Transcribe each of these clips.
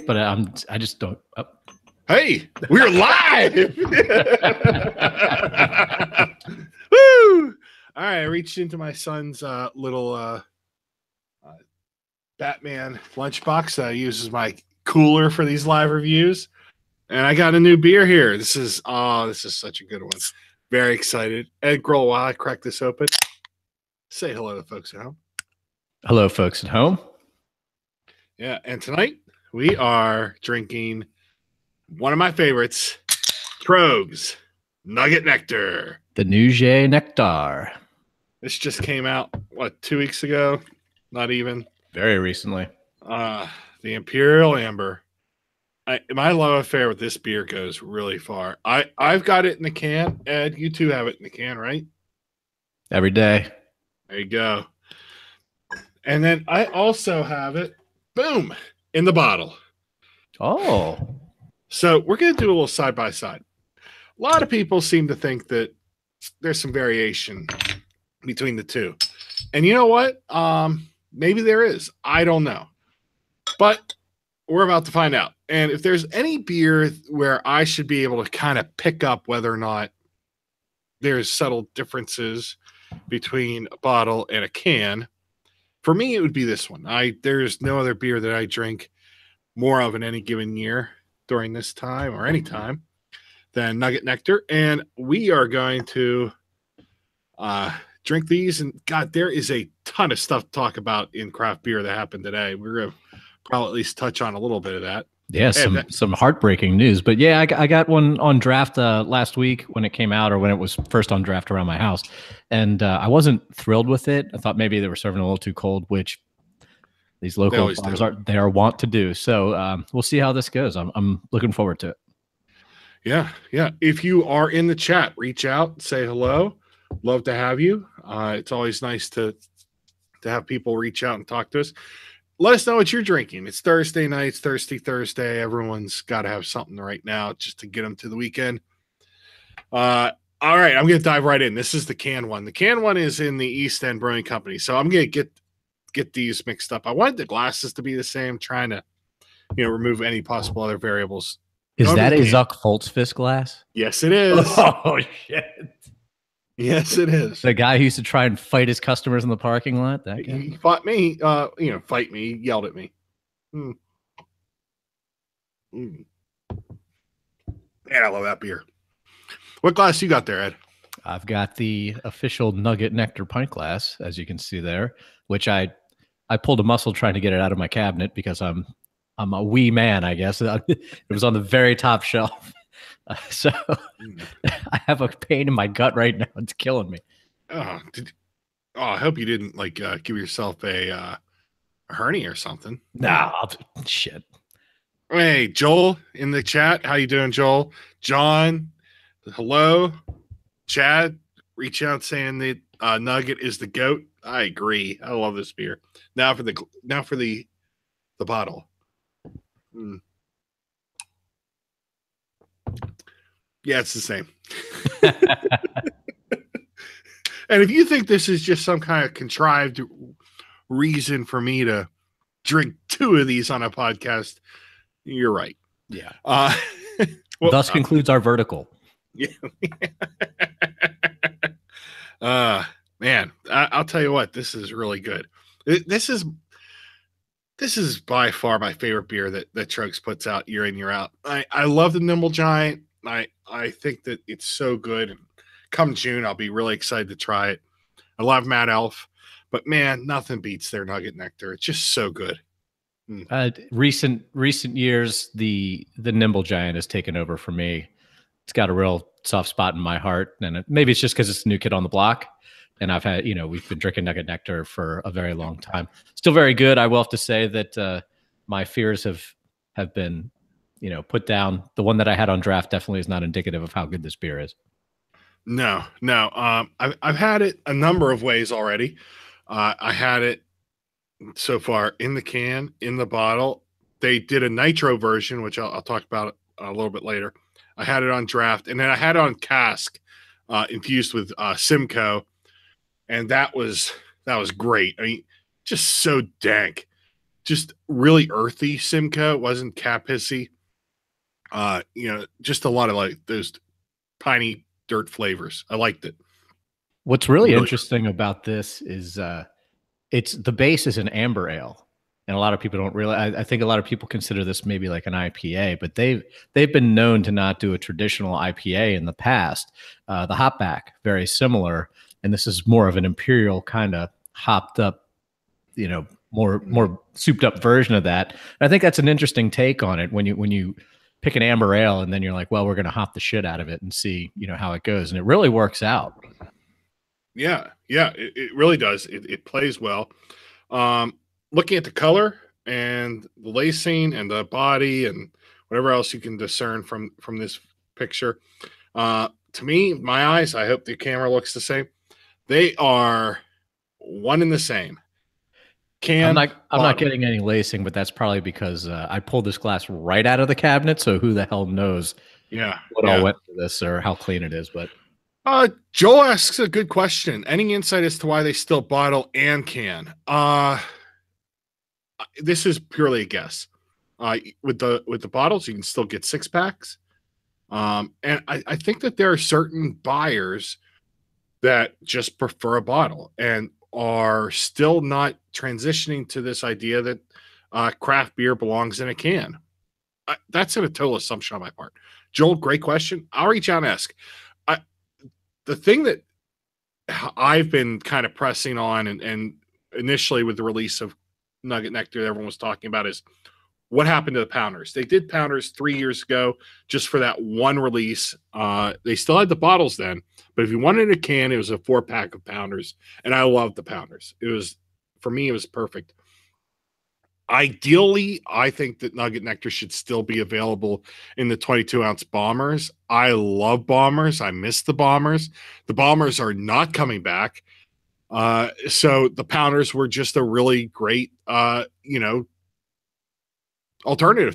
but I just don't. Oh. Hey, we're live. Woo! All right, I reached into my son's little Batman lunchbox that I use as my cooler for these live reviews, and I got a new beer here. This is such a good one. Very excited. Ed Grohl, while I crack this open, say hello to folks at home. Hello, folks at home. Yeah, and tonight we are drinking one of my favorites, Troegs Nugget Nectar. The Nugget Nectar. This just came out, 2 weeks ago? Not even. Very recently. The Imperial Amber. My love affair with this beer goes really far. I've got it in the can. Ed, you too have it in the can, right? Every day. There you go. And then I also have it, boom, in the bottle. Oh. So we're going to do a little side-by-side. A lot of people seem to think that there's some variation between the two. And you know what? Maybe there is. I don't know. But we're about to find out. And if there's any beer where I should be able to kind of pick up whether or not there's subtle differences between a bottle and a can, for me, it would be this one. There's no other beer that I drink more of in any given year during this time or any time than Nugget Nectar. And we are going to drink these. And God, there is a ton of stuff to talk about in craft beer that happened today. We're going to probably at least touch on a little bit of that. Yeah, some heartbreaking news. But yeah, I got one on draft last week when it came out, or when it was first on draft around my house. And I wasn't thrilled with it. I thought maybe they were serving a little too cold, which these local bars are wont to do. So we'll see how this goes. I'm looking forward to it. Yeah. If you are in the chat, reach out, say hello. Love to have you. It's always nice to have people reach out and talk to us. Let us know what you're drinking. It's Thursday night. It's Thirsty Thursday. Everyone's got to have something right now just to get them to the weekend. All right, I'm going to dive right in. This is the can one. The can one is in the East End Brewing Company, so I'm going to get these mixed up. I wanted the glasses to be the same, trying to remove any possible other variables. Is that a Zuck Foltzfist glass? Yes, it is. Oh, shit. Yes, it is. The guy who used to try and fight his customers in the parking lot. That guy? He fought me. Fight me. He yelled at me. Man, I love that beer. What glass you got there, Ed? I've got the official Nugget Nectar pint glass, as you can see there, which I pulled a muscle trying to get it out of my cabinet because I'm a wee man, I guess. It was on the very top shelf. So I have a pain in my gut right now. It's killing me. I hope you didn't give yourself a hernia or something. No, shit. Hey, Joel in the chat. How you doing, Joel? John, hello. Chad, reach out saying that Nugget is the GOAT. I agree. I love this beer. Now for the bottle. Yeah, it's the same. And if you think this is just some kind of contrived reason for me to drink two of these on a podcast, you're right. Yeah. Thus concludes our vertical. Yeah. Man, I'll tell you what, this is really good. This is by far my favorite beer that Troegs puts out year in, year out. I love the Nimble Giant. I think that it's so good. And come June, I'll be really excited to try it. I love Mad Elf, but man, nothing beats their Nugget Nectar. It's just so good. Recent years, the Nimble Giant has taken over for me. It's got a real soft spot in my heart, and maybe it's just because it's the new kid on the block. And I've had, we've been drinking Nugget Nectar for a very long time. Still very good. I will have to say that my fears have been, put down. The one that I had on draft definitely is not indicative of how good this beer is. No. I've had it a number of ways already. I had it so far in the can, in the bottle. They did a nitro version, which I'll talk about a little bit later. I had it on draft, and then I had it on cask, infused with Simcoe, and that was great. I mean, just so dank. just really earthy Simcoe. It wasn't Capissy. Just a lot of like those piney dirt flavors. I liked it. What's really Really. interesting about this is it's the base is an amber ale, and a lot of people don't realize. I think a lot of people consider this maybe like an IPA, but they've been known to not do a traditional IPA in the past. The hopback very similar, and this is more of an imperial kind of hopped up, more souped up version of that. And I think that's an interesting take on it when you pick an amber ale and then you're like, well, we're going to hop the shit out of it and see how it goes, and it really works out. Yeah, it really does. It plays well. Looking at the color and the lacing and the body and whatever else you can discern from this picture, to me, my eyes, I hope the camera looks the same. They are one and the same. I'm not getting any lacing, but that's probably because I pulled this glass right out of the cabinet. So who the hell knows what all went into this or how clean it is? But Joel asks a good question. Any insight as to why they still bottle and can? This is purely a guess. With the bottles, you can still get 6-packs. And I think that there are certain buyers that just prefer a bottle and are still not transitioning to this idea that craft beer belongs in a can. That's a total assumption on my part. Joel, great question. I'll reach out and ask. The thing that I've been kind of pressing on and initially with the release of Nugget Nectar that everyone was talking about is what happened to the Pounders. They did Pounders 3 years ago just for that one release. They still had the bottles then, but if you wanted a can, it was a 4-pack of Pounders, and I loved the Pounders. For me, it was perfect. Ideally, I think that Nugget Nectar should still be available in the 22-ounce bombers. I love bombers. I miss the bombers. The bombers are not coming back. So the Pounders were just a really great, alternative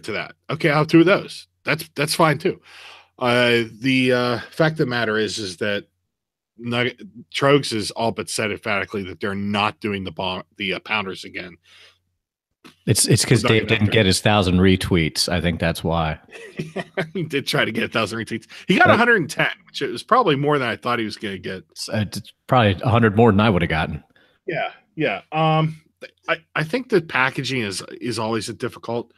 to that. Okay, I'll have 2 of those. That's fine too. The fact of the matter is that Troegs has all but said emphatically that they're not doing the Pounders again. It's because Dave didn't get his 1,000 retweets. I think that's why. He did try to get 1,000 retweets. He got 110, which was probably more than I thought he was going to get. It's probably 100 more than I would have gotten. Yeah. I think the packaging is always a difficult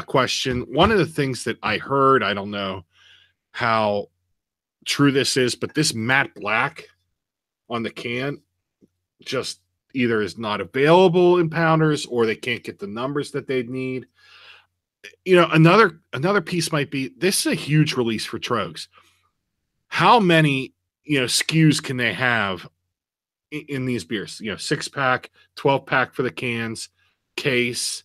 question. One of the things that I heard, I don't know how true this is, but this matte black on the can just either is not available in Pounders or they can't get the numbers that they'd need. Another piece might be this is a huge release for Troegs. How many SKUs can they have in these beers? 6-pack, 12-pack for the cans, case,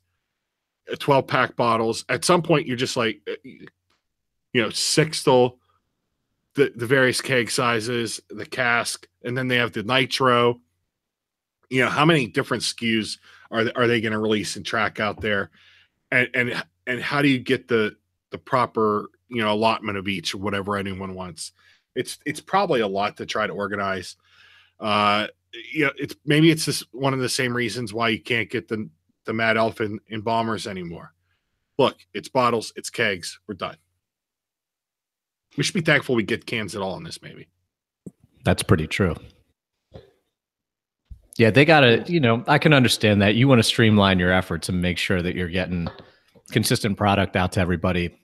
12-pack bottles. At some point, you're just like, sixtel, the various keg sizes, the cask, and then they have the nitro. How many different SKUs are they going to release and track out there, and how do you get the proper allotment of each or whatever anyone wants? It's probably a lot to try to organize. It's just one of the same reasons why you can't get the Mad Elf in bombers anymore. Look, it's bottles, it's kegs. We're done. We should be thankful we get cans at all in this. Maybe that's pretty true. Yeah, they got to, I can understand that. You want to streamline your efforts and make sure that you're getting consistent product out to everybody.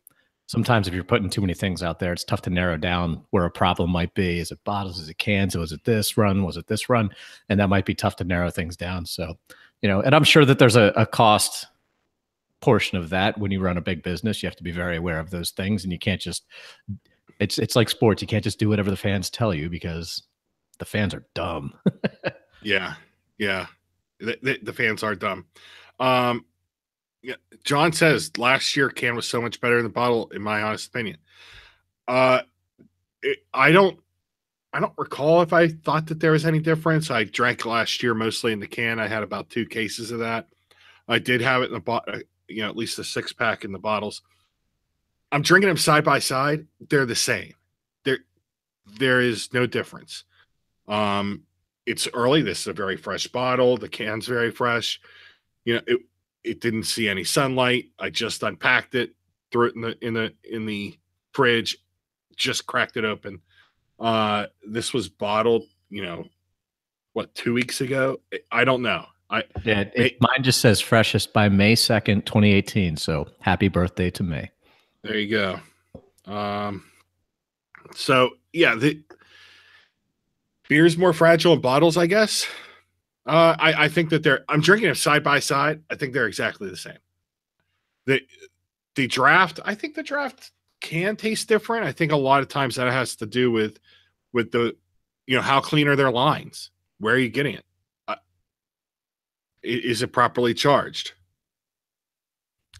Sometimes if you're putting too many things out there, it's tough to narrow down where a problem might be. Is it bottles? Is it cans? Was it this run? Was it this run? And that might be tough to narrow things down. So, and I'm sure that there's a cost portion of that. When you run a big business, you have to be very aware of those things. And you can't just, it's like sports. You can't just do whatever the fans tell you because the fans are dumb. Yeah. The fans are dumb. John says last year can was so much better than the bottle, in my honest opinion. I don't recall if I thought that there was any difference. I drank last year mostly in the can. I had about 2 cases of that. I did have it in the bottle, at least a 6-pack in the bottles. I'm drinking them side by side. They're the same. There is no difference. It's early. This is a very fresh bottle. The can's very fresh. It didn't see any sunlight. I just unpacked it, threw it in the fridge, just cracked it open. This was bottled, what, 2 weeks ago? I don't know. Mine just says freshest by May 2nd, 2018. So happy birthday to May. There you go. So yeah, the beer's more fragile in bottles, I guess. I think that I'm drinking them side by side. I think they're exactly the same. The draft, I think the draft can taste different. I think a lot of times that has to do with the, how clean are their lines? Where are you getting it? Is it properly charged?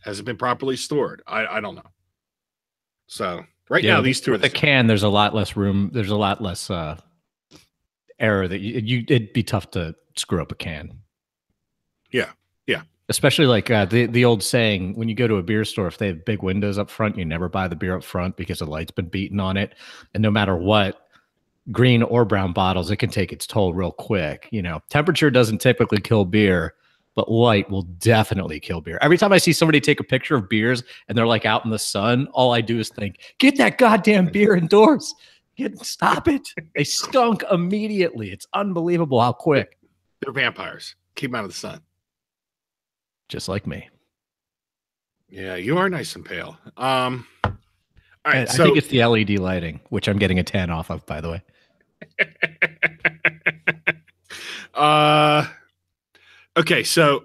Has it been properly stored? I don't know. So now these two are the can. There's a lot less room. There's a lot less error that it'd be tough to screw up a can. Yeah. Especially like the old saying, when you go to a beer store, if they have big windows up front, you never buy the beer up front because the light's been beaten on it. And no matter what, green or brown bottles, it can take its toll real quick. Temperature doesn't typically kill beer, but light will definitely kill beer. Every time I see somebody take a picture of beers and they're like out in the sun, all I do is think, get that goddamn beer indoors. Stop it. They stunk immediately. It's unbelievable how quick. They're vampires. Keep them out of the sun. Just like me. Yeah, you are nice and pale. All right, I think it's the LED lighting, which I'm getting a tan off of, by the way. Okay, so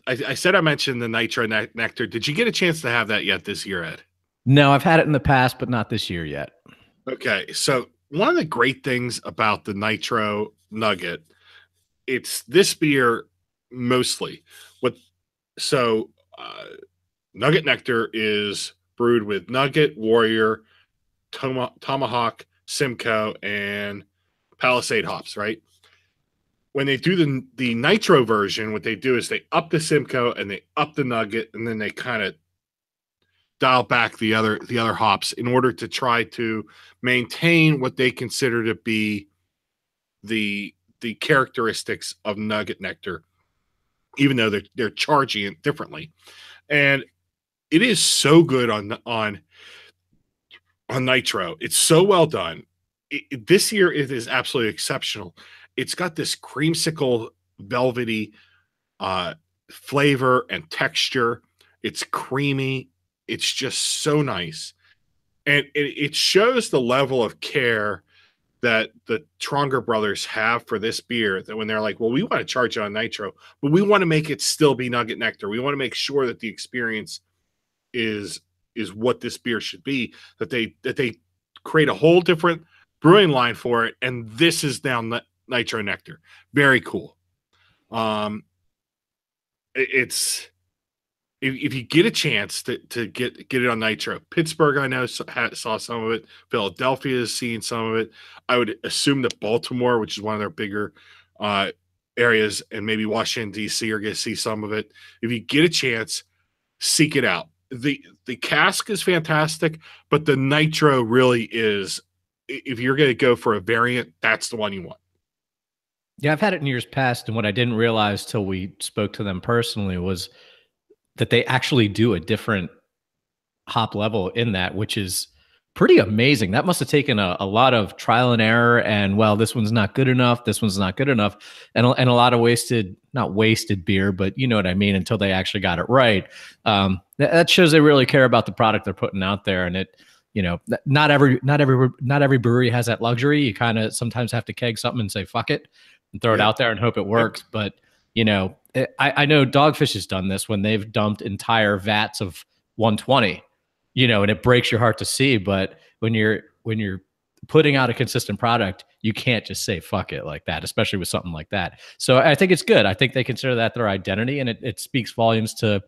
I said I mentioned the Nitro Nectar. Did you get a chance to have that yet this year, Ed? No, I've had it in the past, but not this year yet. Okay, so one of the great things about the Nitro Nugget, it's this beer mostly. Nugget Nectar is brewed with Nugget, Warrior, Tomahawk, Simcoe, and Palisade hops, right? When they do the Nitro version, what they do is they up the Simcoe and they up the Nugget, and then they kind of dial back the other hops in order to try to maintain what they consider to be the characteristics of Nugget Nectar, even though they're charging it differently. And it is so good on Nitro. It's so well done. This year it is absolutely exceptional. It's got this creamsicle velvety flavor and texture. It's creamy. It's just so nice. And it shows the level of care that the Troegs brothers have for this beer, that when they're like, well, we want to charge it on Nitro, but we want to make it still be Nugget Nectar. We want to make sure that the experience is what this beer should be, that they create a whole different brewing line for it. And this is now Nitro Nectar. Very cool. If you get a chance to get it on Nitro, Pittsburgh, I know, saw some of it. Philadelphia is seeing some of it. I would assume that Baltimore, which is one of their bigger areas, and maybe Washington, D.C. are going to see some of it. If you get a chance, seek it out. The cask is fantastic, but the Nitro really is, if you're going to go for a variant, that's the one you want. Yeah, I've had it in years past, and what I didn't realize till we spoke to them personally was that they actually do a different hop level in that, which is pretty amazing. That must have taken a lot of trial and error, and well, this one's not good enough, this one's not good enough, and a lot of not wasted beer, but you know what I mean, until they actually got it right. That shows they really care about the product they're putting out there, and it, not every brewery has that luxury. You kind of sometimes have to keg something and say fuck it and throw it out there and hope it works. But I know Dogfish has done this when they've dumped entire vats of 120, and it breaks your heart to see. But when you're putting out a consistent product, you can't just say fuck it like that, especially with something like that. So I think it's good. I think they consider that their identity, and it speaks volumes to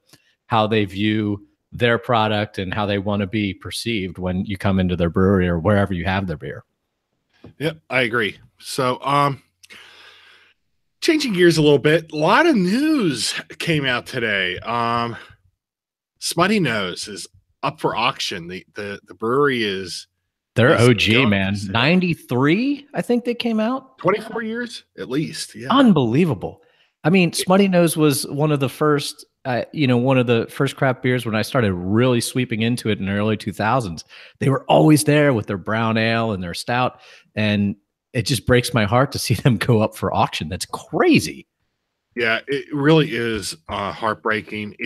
how they view their product and how they want to be perceived when you come into their brewery or wherever you have their beer. Yep, I agree. So, changing gears a little bit, a lot of news came out today. Smutty Nose is up for auction. The brewery is they're OG, man. 93, I think they came out. 24 years at least. Yeah. Unbelievable. I mean, Smutty Nose was one of the first one of the first craft beers when I started really sweeping into it in the early 2000s, they were always there with their brown ale and their stout. And it just breaks my heart to see them go up for auction. That's crazy. Yeah, it really is heartbreaking.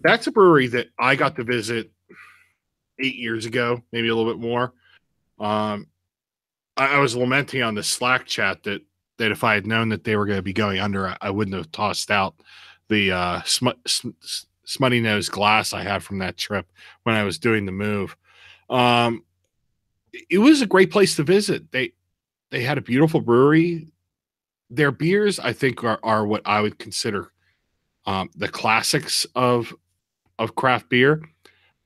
That's a brewery that I got to visit 8 years ago, maybe a little bit more. Um, I was lamenting on the Slack chat that if I had known that they were going to be going under, I wouldn't have tossed out the smutty nose glass I had from that trip when I was doing the move. Um, it was a great place to visit. They had a beautiful brewery. Their beers, I think, are what I would consider the classics of craft beer.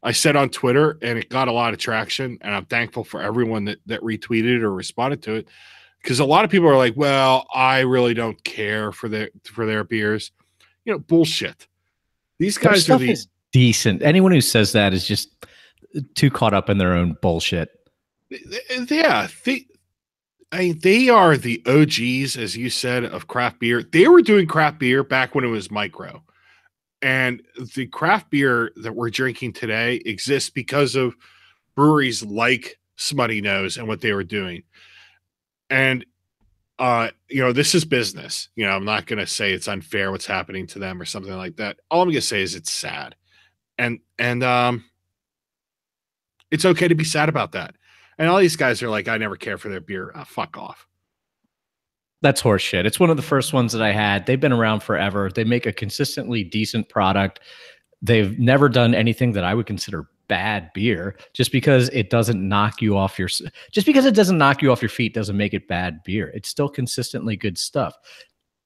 I said on Twitter, and it got a lot of traction, and I'm thankful for everyone that retweeted or responded to it, because a lot of people are like, "Well, I really don't care for their beers." Bullshit. These Their guys are stuff the is decent. Anyone who says that is just too caught up in their own bullshit. yeah. They are the OGs, as you said, of craft beer. They were doing craft beer back when it was micro. And the craft beer that we're drinking today exists because of breweries like Smutty Nose and what they were doing. And this is business. I'm not going to say it's unfair what's happening to them or something like that. All I'm going to say is it's sad. And it's okay to be sad about that. And all these guys are like, I never care for their beer. Fuck off. That's horseshit. It's one of the first ones that I had. They've been around forever. They make a consistently decent product. They've never done anything that I would consider bad beer. Just because it doesn't knock you off your feet doesn't make it bad beer. It's still consistently good stuff.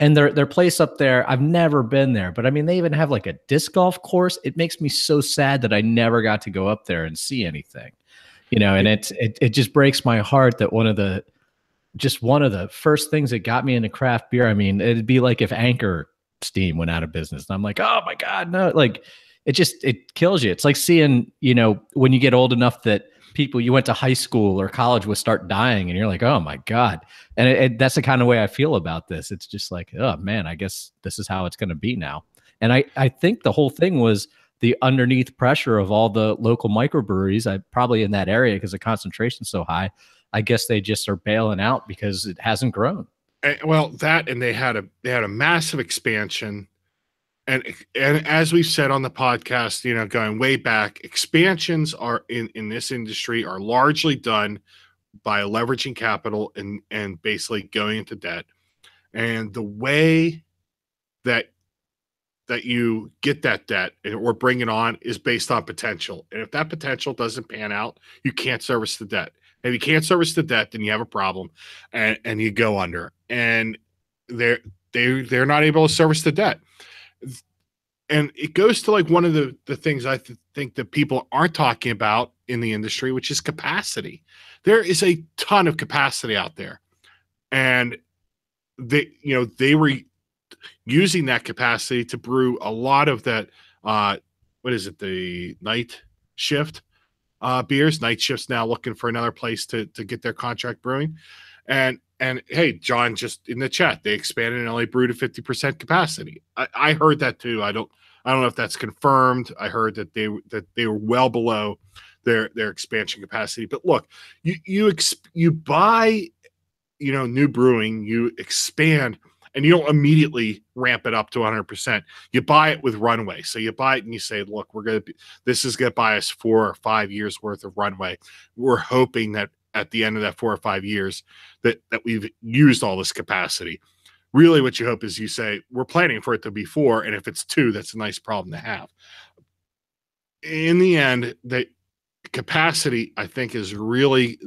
And their place up there, I've never been there, but I mean, they even have like a disc golf course. It makes me so sad that I never got to go up there and see anything. And it just breaks my heart that one of the first things that got me into craft beer. I mean, it'd be like if Anchor Steam went out of business. And I'm like, oh my God, no. Like it kills you. It's like seeing, when you get old enough that people you went to high school or college would start dying and you're like, oh my God. And that's the kind of way I feel about this. It's just like, oh man, I guess this is how it's going to be now. And I think the whole thing was the underneath pressure of all the local microbreweries. I probably in that area because the concentration's so high. I guess they just are bailing out because it hasn't grown. Well, that, and they had a massive expansion, and as we've said on the podcast, going way back, expansions are in this industry are largely done by leveraging capital and basically going into debt. And the way that you get that debt or bring it on is based on potential. And if that potential doesn't pan out, you can't service the debt. If you can't service the debt, then you have a problem, and you go under. And they're not able to service the debt. And it goes to like one of the things I think that people aren't talking about in the industry, which is capacity. There is a ton of capacity out there, and they were using that capacity to brew a lot of that. What is it? The night shift beers. Night Shift's now looking for another place to get their contract brewing. And hey, John, just in the chat, they expanded and only brewed to 50% capacity. I heard that too. I don't know if that's confirmed. I heard that they were well below their expansion capacity. But look, you buy new brewing, you expand, and you don't immediately ramp it up to 100%. You buy it with runway. So you buy it and you say, look, this is going to buy us 4 or 5 years worth of runway. We're hoping that at the end of that 4 or 5 years that we've used all this capacity. Really what you hope is you say, we're planning for it to be 4. And if it's 2, that's a nice problem to have. In the end, the capacity, I think, is really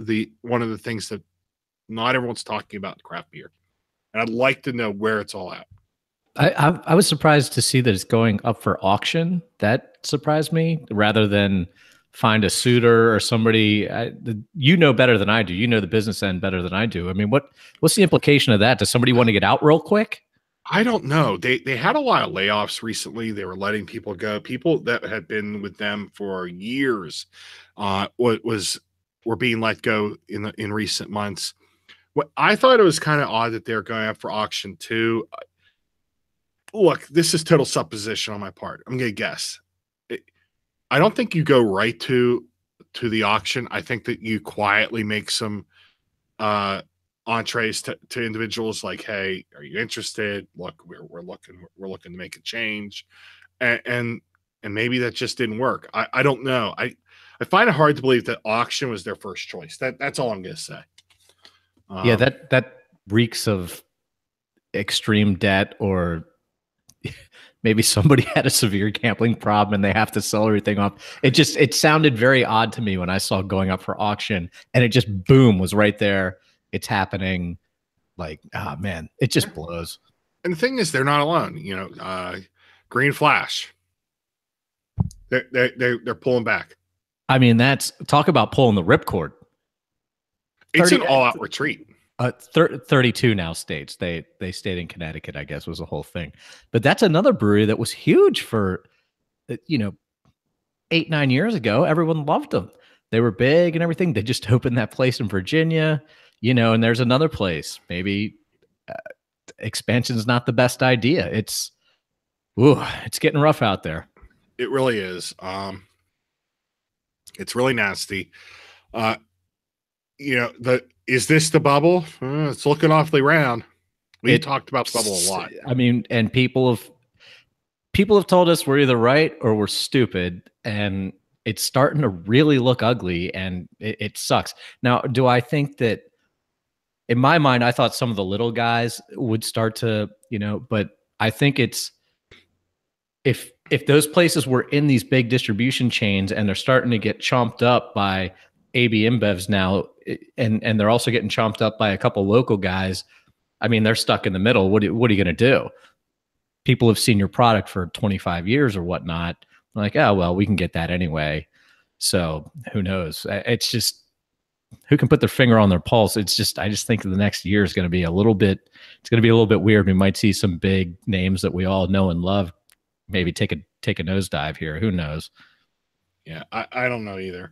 one of the things that not everyone's talking about in craft beer. And I'd like to know where it's all at. I was surprised to see that it's going up for auction. That surprised me, rather than find a suitor or somebody. Better than I do. You know the business end better than I do. I mean, what's the implication of that? Does somebody want to get out real quick? I don't know. They had a lot of layoffs recently. They were letting people go. People that had been with them for years were being let go in recent months. What I thought it was kind of odd that they're going up for auction too. look, this is total supposition on my part. I'm going to guess. I don't think you go right to the auction. I think that you quietly make some entrees to individuals like, hey, are you interested? Look, we're looking to make a change, and maybe that just didn't work. I don't know. I find it hard to believe that auction was their first choice. That's all I'm going to say. Yeah, that reeks of extreme debt, or maybe somebody had a severe gambling problem and they have to sell everything off. It sounded very odd to me when I saw going up for auction, and it just boom was right there. It's happening. Like, ah, man, it just blows. And the thing is, they're not alone. You know, Green Flash, they're pulling back. I mean, that's talk about pulling the ripcord. It's an all-out retreat. 32 now states. They stayed in Connecticut, I guess, was the whole thing. But that's another brewery that was huge for, 8-9 years ago. Everyone loved them. They were big and everything. They just opened that place in Virginia, and there's another place. Maybe expansion is not the best idea. It's getting rough out there. It really is. It's really nasty. Is this the bubble? It's looking awfully round. We talked about the bubble a lot. I mean, and people have told us we're either right or we're stupid, and it's starting to really look ugly, and it sucks. Now, do I think that, in my mind, I thought some of the little guys would start to, but I think it's, if those places were in these big distribution chains and they're starting to get chomped up by AB InBevs now, and they're also getting chomped up by a couple local guys, I mean, they're stuck in the middle. What are you going to do? People have seen your product for 25 years or whatnot. Like, oh, well, we can get that anyway. So who knows? It's just, who can put their finger on their pulse? I just think the next year is going to be a little bit weird. We might see some big names that we all know and love maybe take a nosedive here. Who knows? Yeah, I don't know either.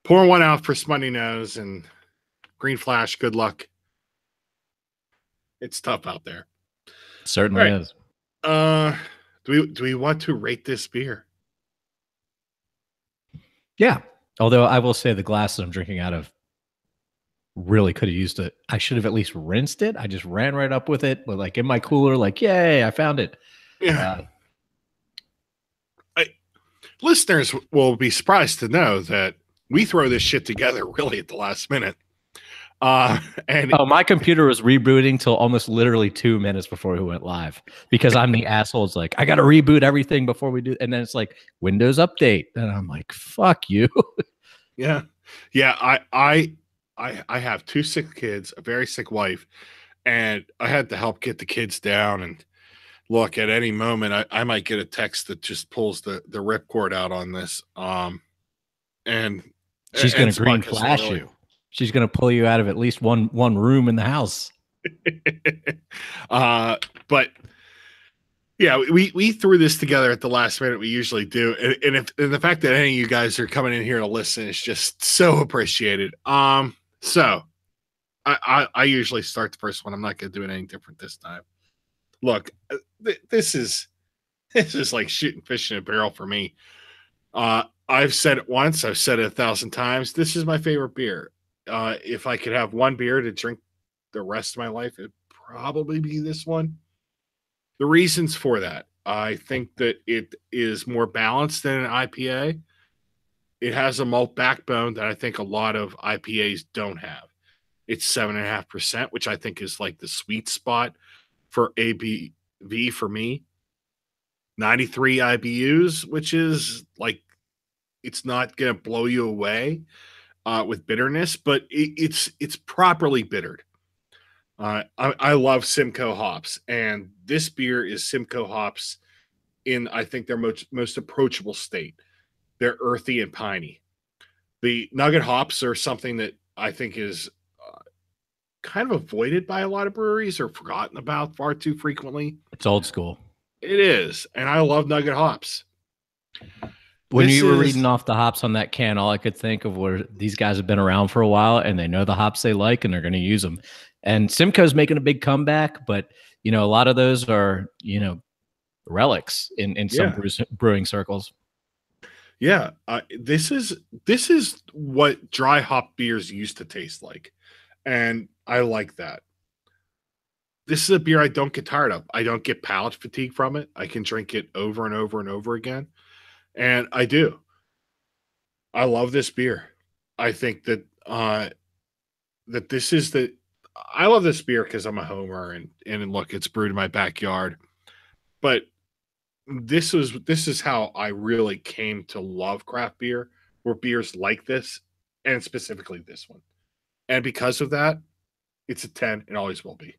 Pouring one out for Smutty Nose and Green Flash. Good luck. It's tough out there. It certainly is. Do we want to rate this beer? Yeah. Although I will say the glass that I'm drinking out of really could have used it. I should have at least rinsed it. I just ran right up with it, but like in my cooler, like, yay, I found it. Yeah. Listeners will be surprised to know that we throw this shit together really at the last minute. My computer was rebooting till almost literally 2 minutes before we went live, because I'm the asshole. It's like, I got to reboot everything before we do. And then it's like Windows update. And I'm like, fuck you. Yeah. Yeah. I have 2 sick kids, a very sick wife, and I had to help get the kids down. And look, at any moment, I might get a text that just pulls the ripcord out on this. And she's going to green flash you. She's going to pull you out of at least one room in the house. But yeah, we threw this together at the last minute. We usually do. And the fact that any of you guys are coming in here to listen is just so appreciated. So I usually start the first one. I'm not going to do it any different this time. Look, this is like shooting fish in a barrel for me. I've said it once. I've said it 1,000 times. This is my favorite beer. If I could have one beer to drink the rest of my life, it'd probably be this one. The reasons for that, I think that it is more balanced than an IPA. It has a malt backbone that I think a lot of IPAs don't have. It's 7.5%, which I think is like the sweet spot for ABV for me. 93 IBUs, which is like, it's not going to blow you away with bitterness, but it's properly bittered. I love Simcoe hops, and this beer is Simcoe hops in, I think, their most approachable state. They're earthy and piney. The Nugget hops are something that I think is kind of avoided by a lot of breweries or forgotten about far too frequently. It's old school. It is, and I love Nugget hops. When you were reading off the hops on that can, all I could think of were these guys have been around for a while and they know the hops they like and they're going to use them. And Simcoe's making a big comeback, but a lot of those are, relics in some brewing circles. Yeah, this is what dry hop beers used to taste like, and I like that. This is a beer I don't get tired of. I don't get palate fatigue from it. I can drink it over and over and over again, and I do. I love this beer. I think that that this is the. I love this beer because I'm a homer, and look, it's brewed in my backyard, but this is how I really came to love craft beer, were beers like this, and specifically this one. And because of that, it's a 10 and always will be.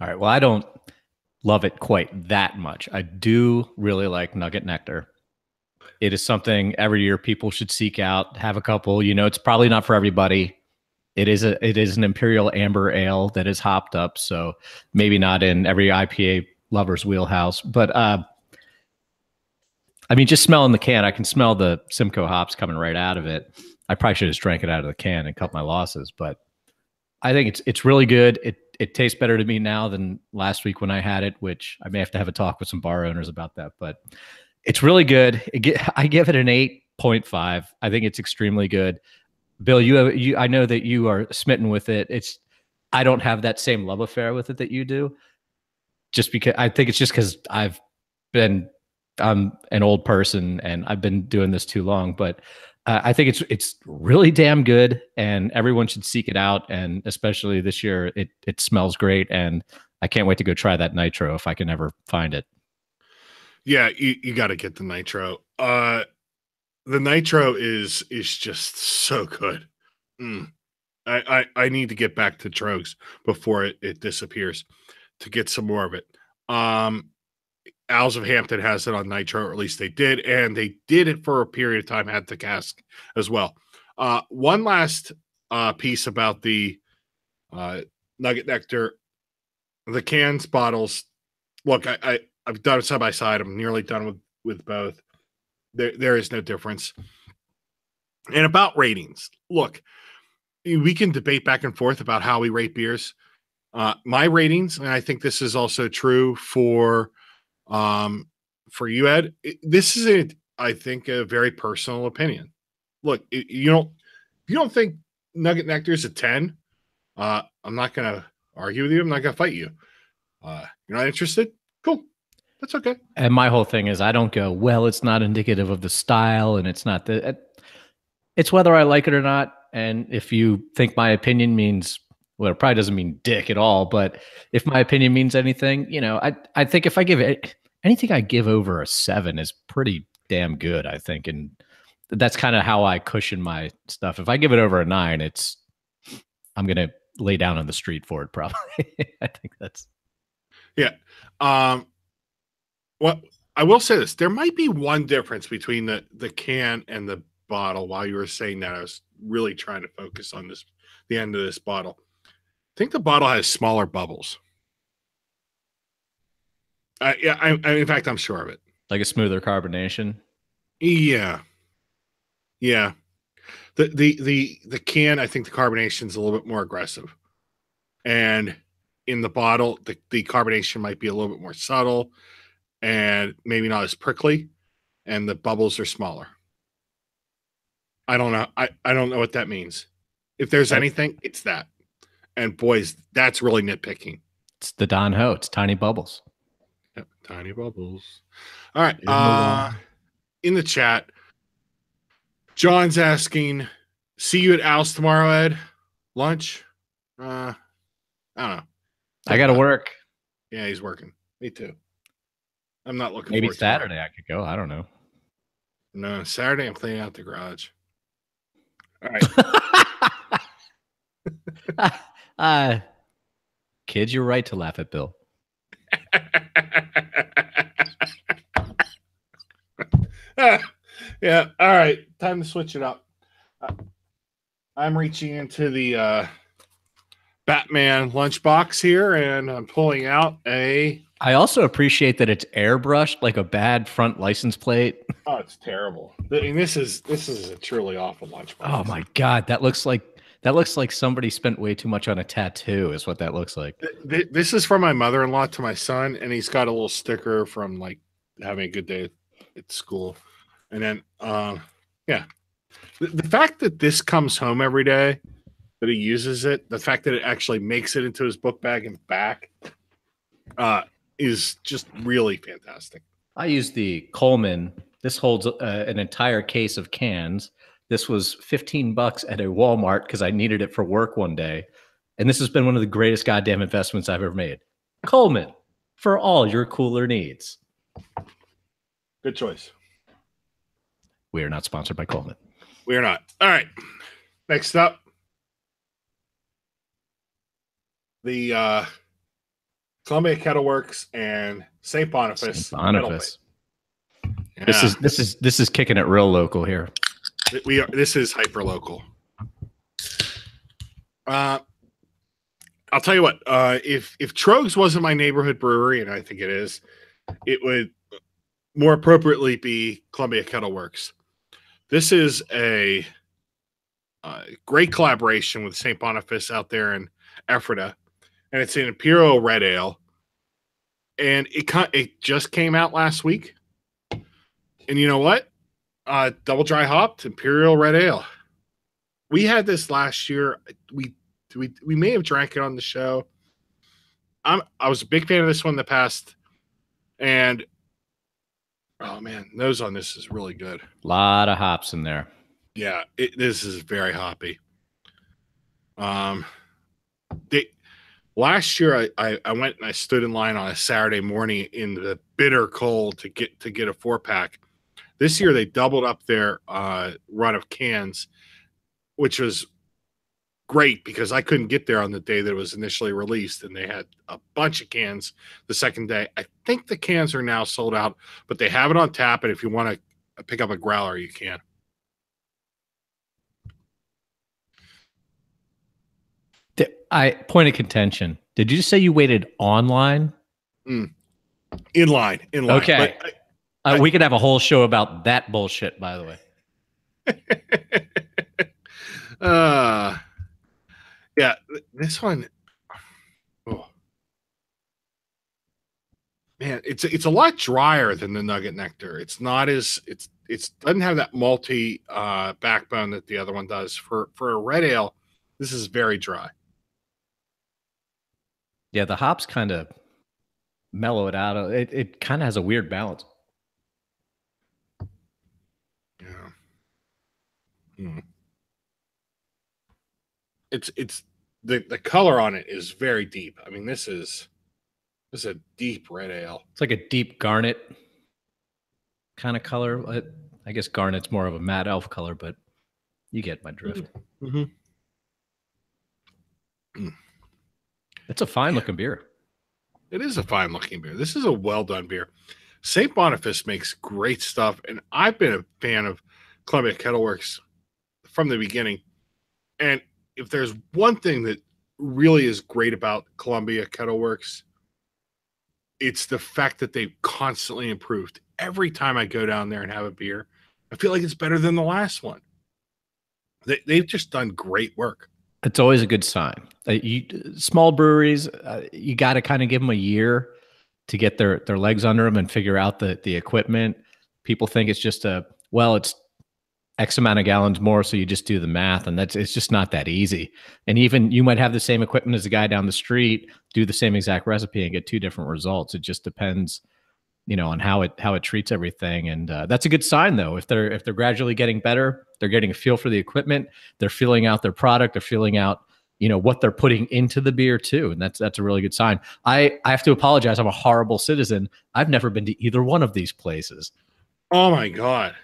All right. Well, I don't love it quite that much. I do really like Nugget Nectar. It is something every year people should seek out, have a couple. It's probably not for everybody. It is an imperial amber ale that is hopped up, so maybe not in every IPA lover's wheelhouse. But just smelling the can, I can smell the Simcoe hops coming right out of it. I probably should have just drank it out of the can and cut my losses, but I think it's really good. It tastes better to me now than last week when I had it, which I may have to have a talk with some bar owners about that. But it's really good. I give it an 8.5. I think it's extremely good. Bill, I know that you are smitten with it. I don't have that same love affair with it that you do. Just because I think it's just because I'm an old person and I've been doing this too long, but I think it's really damn good and everyone should seek it out. And especially this year, it smells great. And I can't wait to go try that nitro if I can ever find it. Yeah, you got to get the nitro. The nitro is just so good. I need to get back to Troegs before it disappears to get some more of it. Owls of Hampton has it on nitro, or at least they did, and they did it for a period of time, had the cask as well. One last piece about the Nugget Nectar, the cans, bottles. Look, I've done it side by side. I'm nearly done with both. There is no difference. And about ratings, look, we can debate back and forth about how we rate beers. My ratings, and I think this is also true for you, Ed. This is I think a very personal opinion. Look, you don't think Nugget Nectar is a 10, I'm not going to argue with you. I'm not going to fight you. You're not interested? Cool. That's okay. And my whole thing is I don't go, well, it's not indicative of the style and it's not it's whether I like it or not. And if you think my opinion means, well, it probably doesn't mean dick at all, but if my opinion means anything, I think if I give it anything, I give over a 7 is pretty damn good, I think. And that's kind of how I cushion my stuff. If I give it over a 9, I'm going to lay down on the street for it. Probably. I think that's. Yeah. Well, I will say this, there might be one difference between the can and the bottle. While you were saying that, I was really trying to focus on the end of this bottle. I think the bottle has smaller bubbles. In fact, I'm sure of it. Like a smoother carbonation. Yeah. The can, I think the carbonation is a little bit more aggressive, and in the bottle, the carbonation might be a little bit more subtle, and maybe not as prickly, and the bubbles are smaller. I don't know. I don't know what that means. If there's anything, it's that. And boys, that's really nitpicking. It's the Don Ho. It's tiny bubbles. Yep, tiny bubbles. All right. In the chat, John's asking, see you at Al's tomorrow, Ed? Lunch? I don't know. I got to work. Yeah, he's working. Me too. I'm not looking Maybe forward Saturday to I could go. I don't know. No, Saturday I'm cleaning out the garage. All right. Kids, you're right to laugh at Bill. Yeah. All right. Time to switch it up. I'm reaching into the Batman lunchbox here, and I'm pulling out a I also appreciate that it's airbrushed like a bad front license plate. Oh, it's terrible. I mean, this is a truly awful lunchbox. Oh my God, that looks like somebody spent way too much on a tattoo. Is what that looks like. This is from my mother-in-law to my son, and he's got a little sticker from like having a good day at school. And then, yeah, the fact that this comes home every day, that he uses it, the fact that it actually makes it into his book bag and back, is just really fantastic. I use the Coleman. This holds an entire case of cans. This was $15 at a Walmart because I needed it for work one day. And this has been one of the greatest goddamn investments I've ever made. Coleman, for all your cooler needs. Good choice. We are not sponsored by Coleman. We are not. All right. Next up, the Columbia KettleWorks and St. Boniface. St. Boniface. Yeah. This is kicking it real local here. This is hyper local. I'll tell you what. If Troegs wasn't my neighborhood brewery, and I think it is, it would more appropriately be Columbia KettleWorks. This is a great collaboration with St. Boniface out there in Ephrata, and it's an Imperial Red Ale, and it just came out last week. And you know what? Double dry hopped Imperial Red Ale. We had this last year. We may have drank it on the show. I was a big fan of this one in the past, and oh man, nose on this is really good. A lot of hops in there. Yeah, this is very hoppy. Last year I went and I stood in line on a Saturday morning in the bitter cold to get a 4-pack. This year they doubled up their run of cans, which was great because I couldn't get there on the day that it was initially released, and they had a bunch of cans the second day. I think the cans are now sold out, but they have it on tap, and if you want to pick up a growler, you can. Point of contention. Did you say you waited online? In line. Okay. We could have a whole show about that bullshit, by the way. Yeah, this one. Oh. Man, it's a lot drier than the Nugget Nectar. It's not as it doesn't have that malty backbone that the other one does. For a red ale, this is very dry. Yeah, the hops kind of mellow it out. It kind of has a weird balance. Yeah. It's the color on it is very deep. I mean, this is a deep red ale. It's like a deep garnet kind of color. I guess garnet's more of a matte elf color, but you get my drift. Mm-hmm. It's a fine looking beer. It is a fine looking beer. This is a well done beer. St. Boniface makes great stuff, and I've been a fan of Columbia KettleWorks from the beginning. And if there's one thing that really is great about Columbia KettleWorks, it's the fact that they've constantly improved. Every time I go down there and have a beer, I feel like it's better than the last one. They've just done great work. It's always a good sign. Small breweries, you got to kind of give them a year to get their legs under them and figure out the equipment. People think it's just it's X amount of gallons more, so you just do the math, and it's just not that easy. And even you might have the same equipment as the guy down the street, do the same exact recipe, and get two different results. It just depends, on how it treats everything. And that's a good sign, though. If they're gradually getting better, they're getting a feel for the equipment, they're feeling out their product, they're feeling out what they're putting into the beer too, and that's a really good sign. I have to apologize. I'm a horrible citizen. I've never been to either one of these places. Oh my God.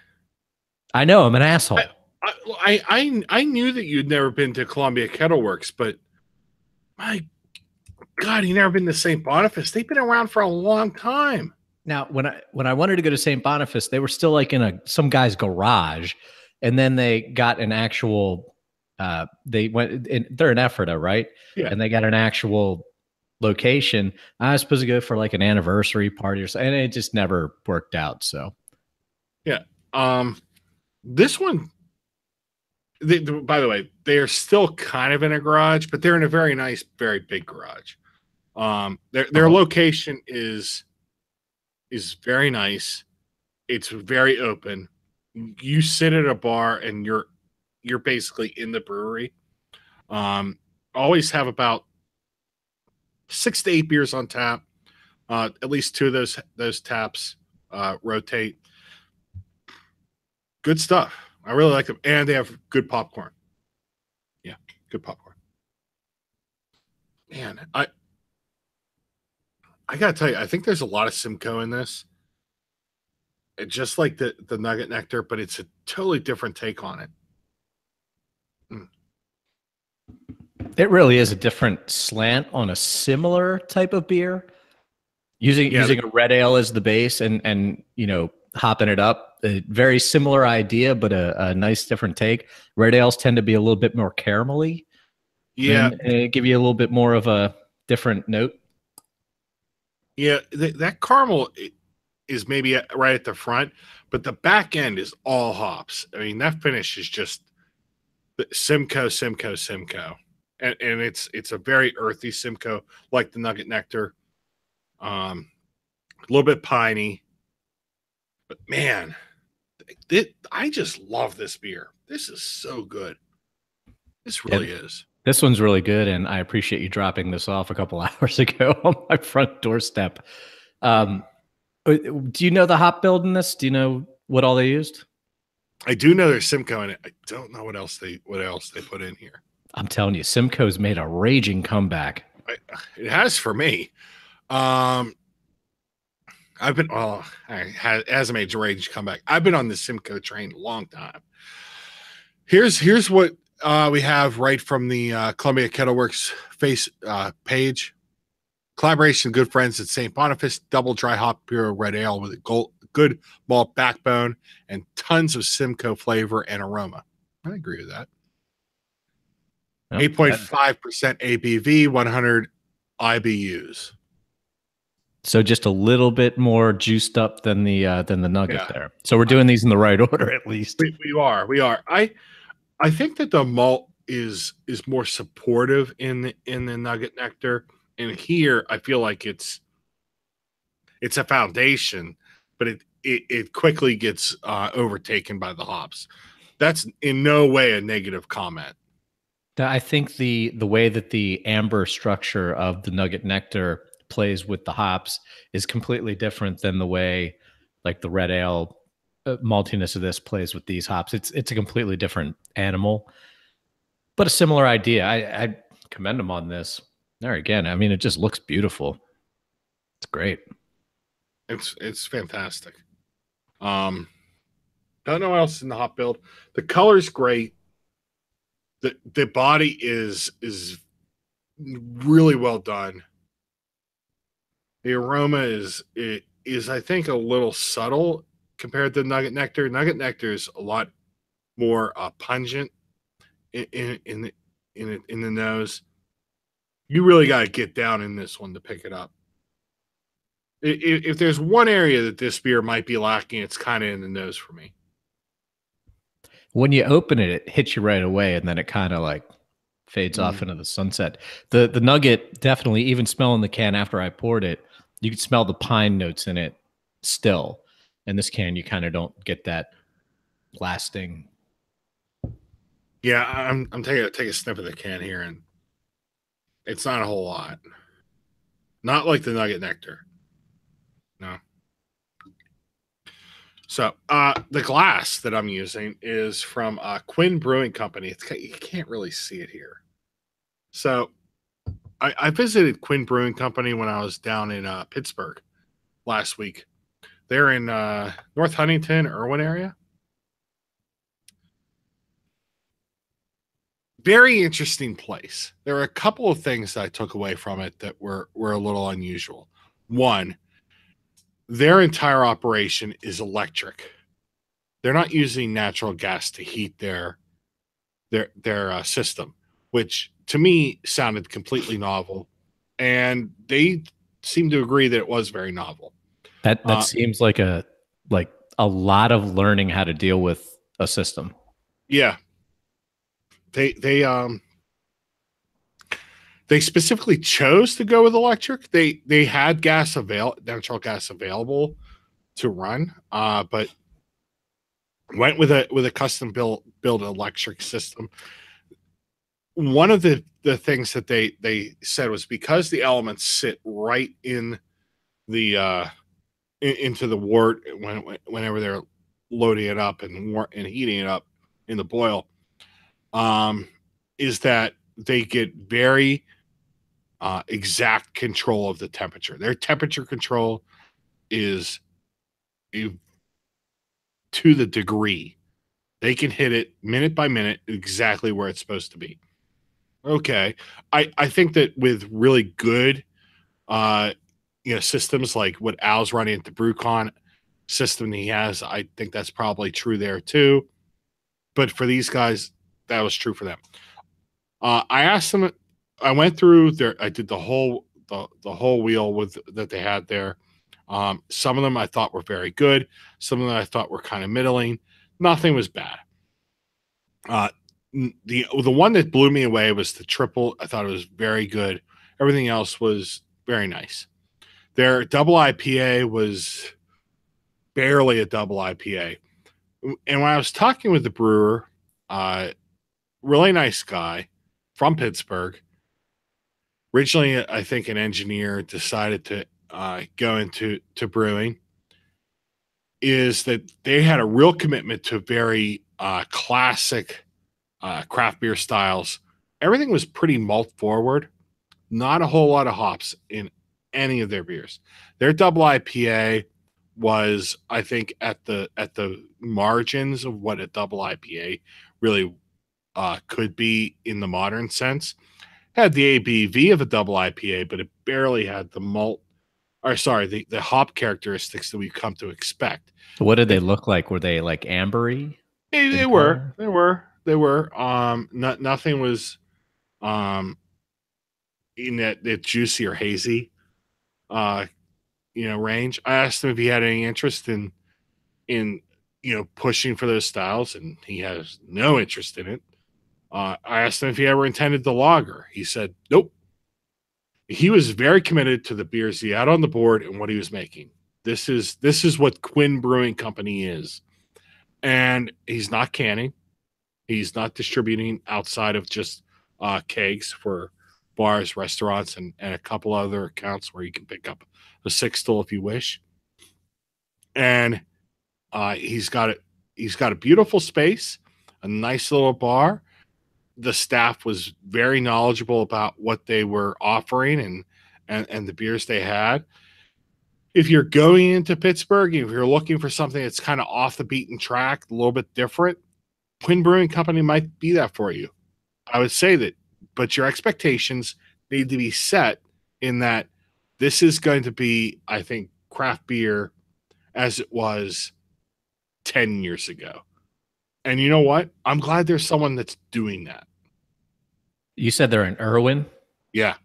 I know, I'm an asshole. I knew that you'd never been to Columbia KettleWorks, but my God, you've never been to St. Boniface. They've been around for a long time. Now, when I wanted to go to St. Boniface, they were still like in some guy's garage, and then they got an actual. They're in Ephrata, right? Yeah. And they got an actual location. I was supposed to go for like an anniversary party or something, and it just never worked out. So Yeah. This one, by the way, they are still kind of in a garage, but they're in a very nice, very big garage. Their location is very nice. It's very open. You sit at a bar and you're basically in the brewery. Always have about 6 to 8 beers on tap. At least 2 of those taps rotate. Good stuff. I really like them, and they have good popcorn. Yeah, good popcorn. Man, I gotta tell you, I think there's a lot of Simcoe in this. Just like the Nugget Nectar, but it's a totally different take on it. it really is a different slant on a similar type of beer. Using a red ale as the base and hopping it up. A very similar idea, but a nice different take. Red ales tend to be a little bit more caramelly. Yeah, and give you a little bit more of a different note. Yeah, that caramel is maybe right at the front, but the back end is all hops. I mean, that finish is just Simcoe, and it's a very earthy Simcoe, like the Nugget Nectar. A little bit piney, but man, I just love this beer. This is so good. This really is. This one's really good, and I appreciate you dropping this off a couple hours ago on my front doorstep. Do you know the hop build in this? Do you know what all they used? I do know there's Simcoe in it. I don't know what else they put in here. I'm telling you, Simcoe's made a raging comeback. It has for me. I've been as a major rage comeback. I've been on the Simcoe train a long time. Here's what we have right from the Columbia Kettleworks face page. Collaboration, good friends at St. Boniface, double dry hop pure red ale with a good malt backbone and tons of Simcoe flavor and aroma. I agree with that. 8.5% ABV, 100 IBUs. So just a little bit more juiced up than the Nugget there. So we're doing these in the right order, at least. We are. I think that the malt is more supportive in the Nugget Nectar, and here I feel like it's a foundation, but it quickly gets overtaken by the hops. That's in no way a negative comment. I think the way that the amber structure of the Nugget Nectar plays with the hops is completely different than the way like the red ale maltiness of this plays with these hops. It's a completely different animal, but a similar idea. I commend them on this. There again, I mean, it just looks beautiful. It's great. It's fantastic. Don't know what else in the hop build. The color's great. The body is really well done. The aroma is I think a little subtle compared to Nugget Nectar. Nugget Nectar is a lot more pungent in the nose. You really got to get down in this one to pick it up. If there's one area that this beer might be lacking, it's kind of in the nose for me. When you open it, it hits you right away, and then it kind of like fades off into the sunset. The Nugget, definitely, even smelling the can after I poured it, you could smell the pine notes in it still. And this can, you kind of don't get that lasting. Yeah, I'm take a sniff of the can here, and it's not a whole lot. Not like the Nugget Nectar. No. So the glass that I'm using is from Quinn Brewing Company. You can't really see it here. So I visited Quinn Brewing Company when I was down in Pittsburgh last week. They're in North Huntington, Irwin area. Very interesting place. There are a couple of things that I took away from it that were a little unusual. One, their entire operation is electric. They're not using natural gas to heat their system, which to me sounded completely novel. and they seem to agree that it was very novel. That seems like a lot of learning how to deal with a system. Yeah, they specifically chose to go with electric. They had natural gas available to run, but went with a custom built electric system. One of the things that they said was because the elements sit right in the into the wort whenever they're loading it up and heating it up in the boil, is that they get very exact control of the temperature. Their temperature control is to the degree. They can hit it minute by minute exactly where it's supposed to be. Okay. I think that with really good systems like what Al's running at the BrewCon system he has, I think that's probably true there too. But for these guys, that was true for them. I asked them, I went through there, I did the whole wheel with that they had there. Some of them I thought were very good. Some of them I thought were kind of middling. Nothing was bad. The one that blew me away was the triple. I thought it was very good. Everything else was very nice. Their double IPA was barely a double IPA. And when I was talking with the brewer, really nice guy from Pittsburgh, originally I think an engineer, decided to go into brewing, is that they had a real commitment to very classic craft beer styles. Everything was pretty malt forward, not a whole lot of hops in any of their beers. Their double IPA was, I think, at the margins of what a double IPA really could be in the modern sense. Had the ABV of a double IPA, but it barely had the malt, or sorry, the hop characteristics that we've come to expect. What did they look like? Were they like ambery? They were. Nothing was in that juicy or hazy range. I asked him if he had any interest in pushing for those styles, and he has no interest in it. I asked him if he ever intended to lager. He said nope. He was very committed to the beers he had on the board and what he was making. This is what Quinn Brewing Company is. And he's not canning. He's not distributing outside of just kegs for bars, restaurants, and a couple other accounts where you can pick up a six-still if you wish. And he's got a beautiful space, a nice little bar. The staff was very knowledgeable about what they were offering and the beers they had. If you're going into Pittsburgh, if you're looking for something that's kind of off the beaten track, a little bit different, Quinn Brewing Company might be that for you. I would say that, but your expectations need to be set in that this is going to be, I think, craft beer as it was 10 years ago. And you know what? I'm glad there's someone that's doing that. You said they're in Irwin? Yeah.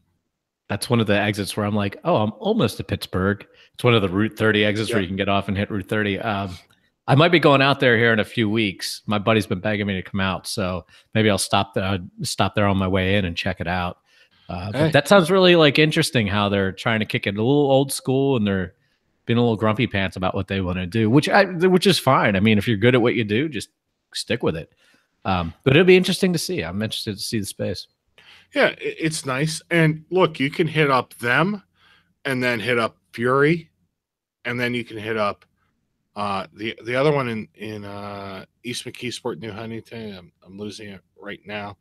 That's one of the exits where I'm like, oh, I'm almost to Pittsburgh. It's one of the Route 30 exits where you can get off and hit Route 30. I might be going out there here in a few weeks. My buddy's been begging me to come out, so maybe I'll stop there on my way in and check it out. But that sounds really like interesting how they're trying to kick it a little old school and they're being a little grumpy pants about what they want to do, which is fine. I mean, if you're good at what you do, just stick with it. But it'll be interesting to see. I'm interested to see the space. Yeah, it's nice. And look, you can hit up them and then hit up Fury, and then you can hit up the other one in East McKeesport, New Huntington. I'm losing it right now.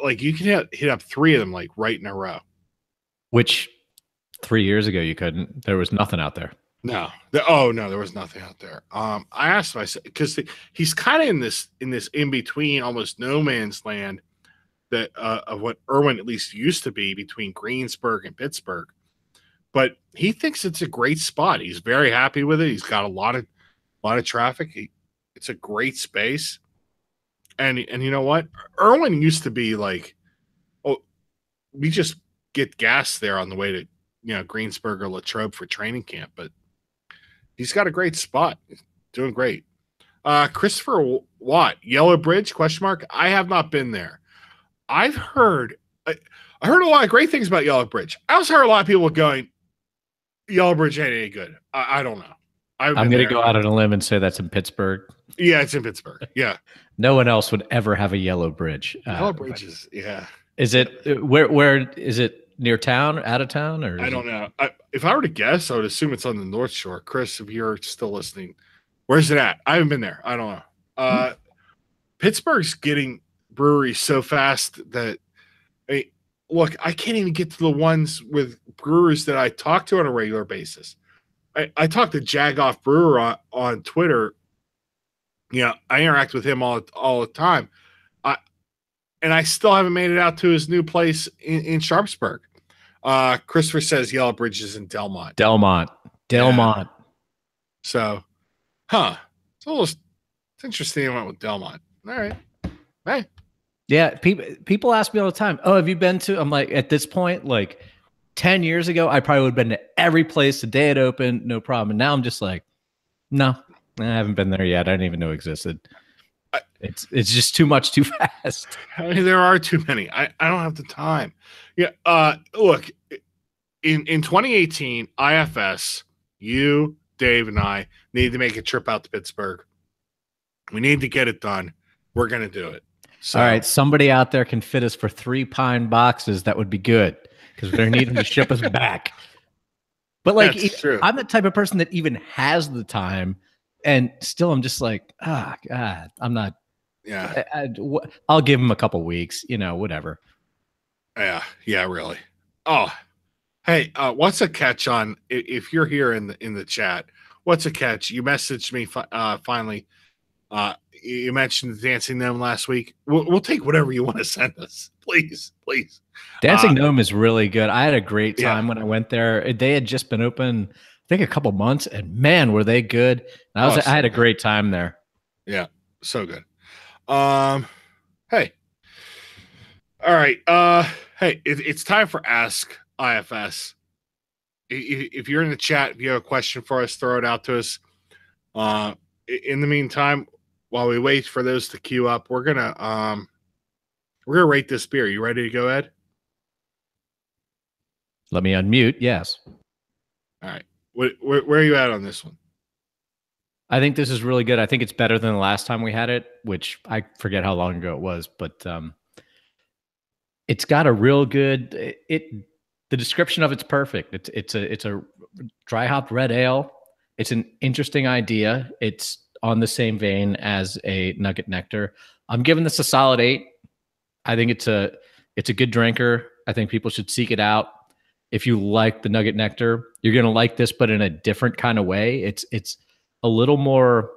Like you can hit up three of them like right in a row. Which 3 years ago you couldn't. There was nothing out there. No, there was nothing out there. I asked him, I said, because he's kind of in this in between, almost no man's land that of what Irwin at least used to be between Greensburg and Pittsburgh. But he thinks it's a great spot. He's very happy with it. He's got a lot of traffic. It's a great space. And you know what? Irwin used to be like, oh, we just get gas there on the way to Greensburg or Latrobe for training camp, but he's got a great spot. He's doing great. Christopher Watt, Yellow Bridge, question mark. I have not been there. I heard a lot of great things about Yellow Bridge. I also heard a lot of people going, Yellow Bridge ain't any good. I don't know. I'm going to go out on a limb and say that's in Pittsburgh. Yeah, it's in Pittsburgh. Yeah. No one else would ever have a Yellow Bridge. Yellow Bridge is, yeah. Is it, where is it, near town, out of town? Or I don't know. If I were to guess, I would assume it's on the North Shore. Chris, if you're still listening, where's it at? I haven't been there. I don't know. Pittsburgh's getting breweries so fast that, look, I can't even get to the ones with brewers that I talk to on a regular basis. I talk to Jagoff Brewer on Twitter. I interact with him all the time. And I still haven't made it out to his new place in Sharpsburg. Christopher says Yellow Bridge is in Delmont. Delmont. Yeah. So, it's interesting. I went with Delmont. All right. Hey. Yeah. People ask me all the time, oh, have you been to? I'm like, at this point, like 10 years ago, I probably would have been to every place the day it opened, no problem. And now I'm just like, no, I haven't been there yet. I didn't even know it existed. It's just too much too fast. I mean, there are too many. I don't have the time. Yeah. Look, in 2018, IFS, you, Dave, and I need to make a trip out to Pittsburgh. We need to get it done. We're going to do it. So, all right. Somebody out there can fit us for 3 pine boxes. That would be good because they're needing to ship us back. But like, I'm the type of person that even has the time. And still, I'm just like, God, I'm not. Yeah. I'll give him a couple weeks, whatever. Yeah, really. Oh, hey, what's a catch on if you're here in the chat? What's a catch? You messaged me finally. You mentioned Dancing Gnome last week. We'll take whatever you want to send us, please. Dancing Gnome is really good. I had a great time when I went there. They had just been open, I think, a couple months, and man, were they good. I had a great time there. Yeah, so good. Hey. All right. Hey, it's time for Ask IFS. If you're in the chat, if you have a question for us, throw it out to us. In the meantime, while we wait for those to queue up, we're gonna rate this beer. You ready to go, Ed? Let me unmute. Yes. All right. Where are you at on this one? I think this is really good. I think it's better than the last time we had it, which I forget how long ago it was, but it's got a real good. The description of it's perfect. It's a dry hopped red ale. It's an interesting idea. It's on the same vein as a Nugget Nectar. I'm giving this a solid 8. I think it's a good drinker. I think people should seek it out. If you like the Nugget Nectar, you're going to like this, but in a different kind of way. It's a little more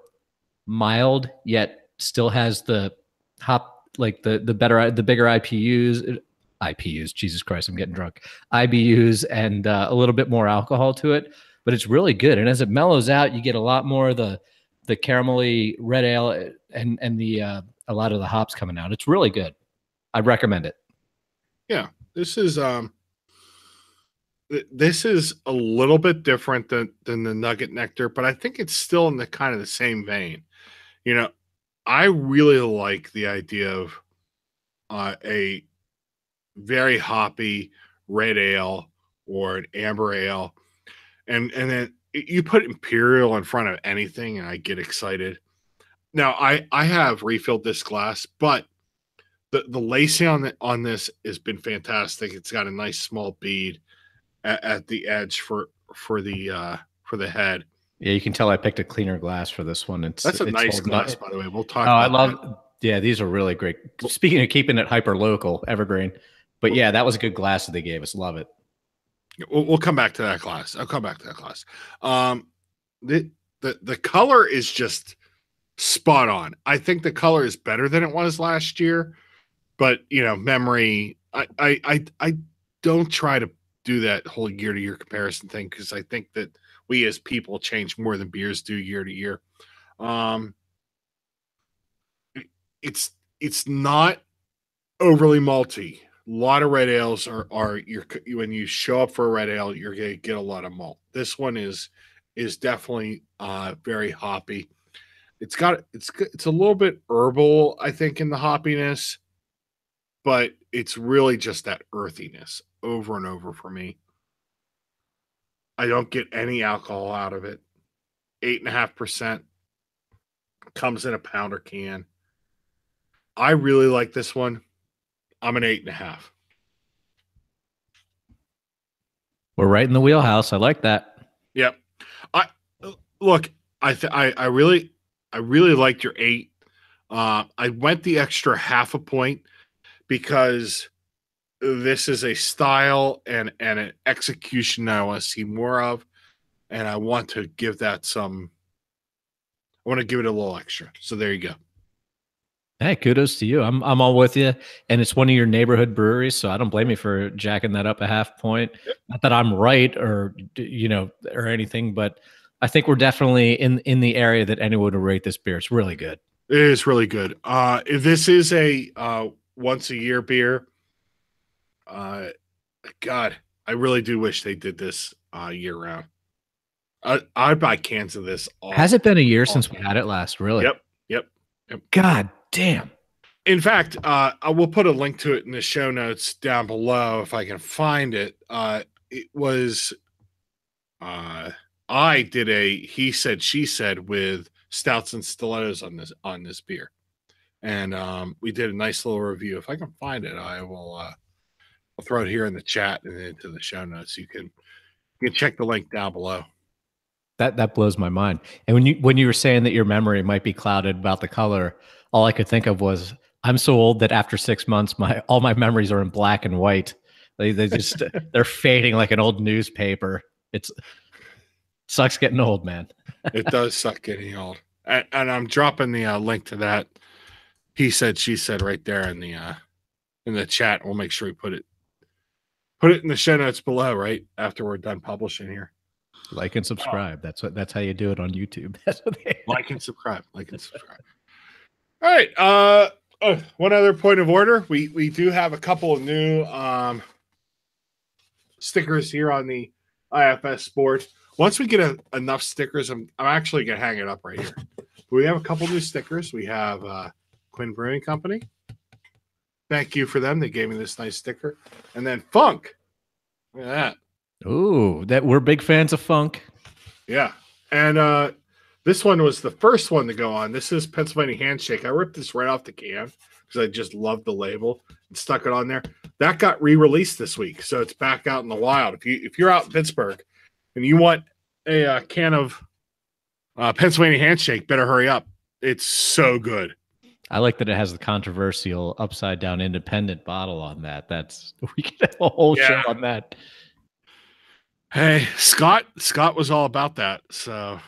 mild, yet still has the hop, like the bigger IPUs. Jesus Christ, I'm getting drunk. IBUs and a little bit more alcohol to it, but it's really good. And as it mellows out, you get a lot more of the caramelly red ale and a lot of the hops coming out. It's really good. I'd recommend it. Yeah, this is a little bit different than the Nugget Nectar, but I think it's still in the kind of the same vein. I really like the idea of a very hoppy red ale or an amber ale, and then you put Imperial in front of anything, and I get excited. Now I have refilled this glass, but the lacing on this has been fantastic. It's got a nice small bead at the edge for the head. Yeah, you can tell I picked a cleaner glass for this one. That's a nice glass, by the way. We'll talk. I love that. Yeah, these are really great. Speaking of keeping it hyper local, Evergreen. But yeah, that was a good glass that they gave us. Love it. We'll come back to that glass. I'll come back to that glass. The color is just spot on. I think the color is better than it was last year, but memory. I don't try to do that whole year-to-year comparison thing because I think that we as people change more than beers do year to year. It's not overly malty lot of red ales are when you show up for a red ale, you're gonna get a lot of malt. This one is definitely very hoppy. It's a little bit herbal, I think, in the hoppiness, but it's really just that earthiness over and over for me. I don't get any alcohol out of it. 8.5% comes in a pounder can. I really like this one. I'm an 8.5. We're right in the wheelhouse. I like that. Yep. I look. I really liked your 8. I went the extra half a point because this is a style and an execution that I want to see more of, and I want to give that some. I want to give it a little extra. So there you go. Hey, kudos to you. I'm all with you. And it's one of your neighborhood breweries, so I don't blame you for jacking that up a half point. Not that I'm right or or anything, but I think we're definitely in the area that anyone would rate this beer. It's really good. It is really good. This is a once a year beer. God, I really do wish they did this year round. I'd buy cans of this. Has it been a year since we had it last? Really? Yep. God damn. In fact, I will put a link to it in the show notes down below if I can find it. It was I did a he said she said with stouts and stilettos on this beer, and we did a nice little review. If I can find it, I will. I'll throw it here in the chat and into the show notes. You can check the link down below. That blows my mind. And when you were saying that your memory might be clouded about the color, all I could think of was I'm so old that after 6 months, all my memories are in black and white. They just they're fading like an old newspaper. It sucks getting old, man. It does suck getting old. And I'm dropping the link to that. He said, she said right there in the chat. We'll make sure we put it in the show notes below, right after we're done publishing here. Like and subscribe. That's how you do it on YouTube. That's what they like and subscribe. All right. One other point of order. We do have a couple of new stickers here on the IFS Sport. Once we get enough stickers, I'm actually gonna hang it up right here. We have a couple new stickers. We have Quinn Brewing Company. Thank you for them. They gave me this nice sticker. And then Funk. Look at that. Ooh, that we're big fans of Funk. Yeah. And this one was the first one to go on. This is Pennsylvania Handshake. I ripped this right off the can because I just loved the label and stuck it on there. That got re-released this week, so it's back out in the wild. If you're out in Pittsburgh and you want a can of Pennsylvania Handshake, better hurry up. It's so good. I like that it has the controversial upside down independent bottle on that. We could have a whole show on that. Hey, Scott was all about that. So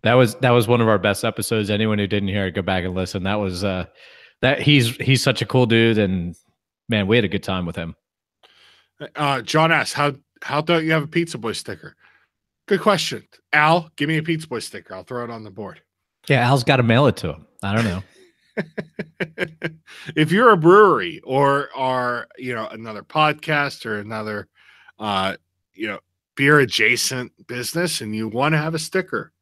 that was one of our best episodes. Anyone who didn't hear it, go back and listen. That was that he's such a cool dude, and man, we had a good time with him. John asks, how don't you have a Pizza Boy sticker? Good question. Al, give me a Pizza Boy sticker. I'll throw it on the board. Yeah, Al's got to mail it to him. I don't know. If you're a brewery or another podcast or another beer adjacent business and you want to have a sticker,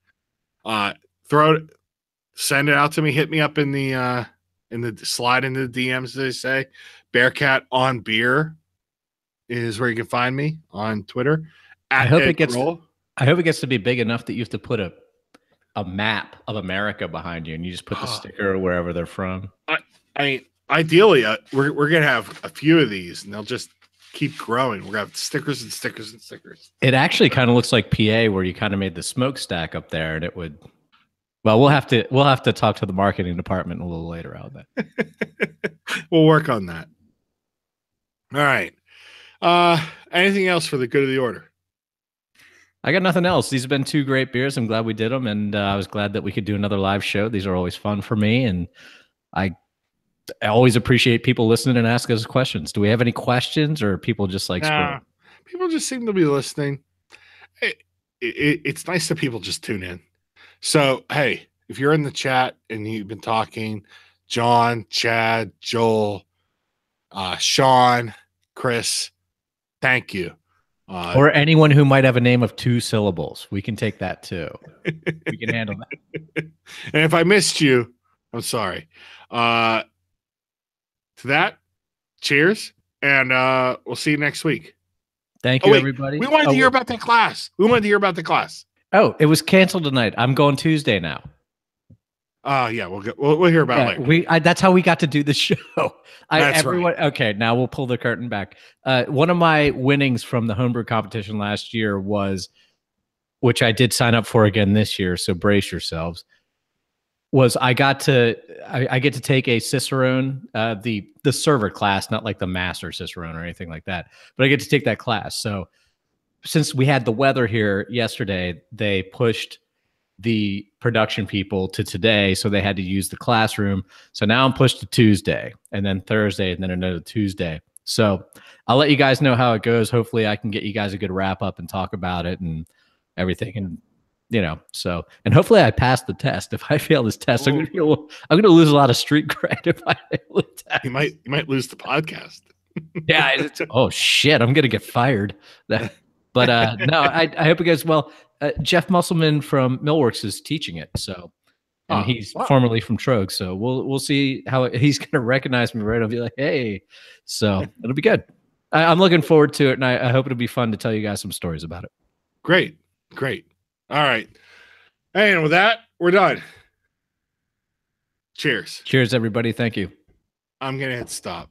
send it out to me. Hit me up in the slide into the DMs, as they say. Bearcat on Beer is where you can find me on Twitter. I hope it gets to be big enough that you have to put a map of America behind you and you just put the sticker wherever they're from. I mean, ideally, we're gonna have a few of these and they'll just keep growing. We're gonna have stickers and stickers and stickers. It actually kind of looks like PA, where you kind of made the smokestack up there, and it would. Well, we'll have to talk to the marketing department a little later on that. We'll work on that. All right. Anything else for the good of the order? I got nothing else. These have been 2 great beers. I'm glad we did them, and I was glad that we could do another live show. These are always fun for me, and I always appreciate people listening and asking us questions. Do we have any questions, or people just like people just seem to be listening? It's nice that people just tune in. So, hey, if you're in the chat and you've been talking, John, Chad, Joel, Sean, Chris, thank you. Or anyone who might have a name of 2 syllables. We can take that too. We can handle that. And if I missed you, I'm sorry. To that, cheers. And we'll see you next week. Thank you, everybody. We wanted to hear about that class. Oh, it was canceled tonight. I'm going Tuesday now. Yeah, we'll hear about it later. That's how we got to do the show. Right. Okay, now we'll pull the curtain back. One of my winnings from the homebrew competition last year was, which I did sign up for again this year, so brace yourselves, was I get to take a Cicerone, the server class, not like the master Cicerone or anything like that, but I get to take that class. So since we had the weather here yesterday, they pushed the production people to today, so they had to use the classroom. So now I'm pushed to Tuesday, and then Thursday, and then another Tuesday. So I'll let you guys know how it goes. Hopefully I can get you guys a good wrap up and talk about it and everything. And and hopefully I pass the test. If I fail this test, I'm gonna lose a lot of street cred if I fail the test. You might lose the podcast. Yeah. Oh shit, I'm gonna get fired. But no, I hope it goes well. Jeff Musselman from Millworks is teaching it, and he's formerly from Troegs, so we'll see how he's going to recognize me. Right, I'll be like, hey, so it'll be good. I'm looking forward to it, and I hope it'll be fun to tell you guys some stories about it. Great. All right, and with that, we're done. Cheers, everybody. Thank you. I'm gonna hit stop.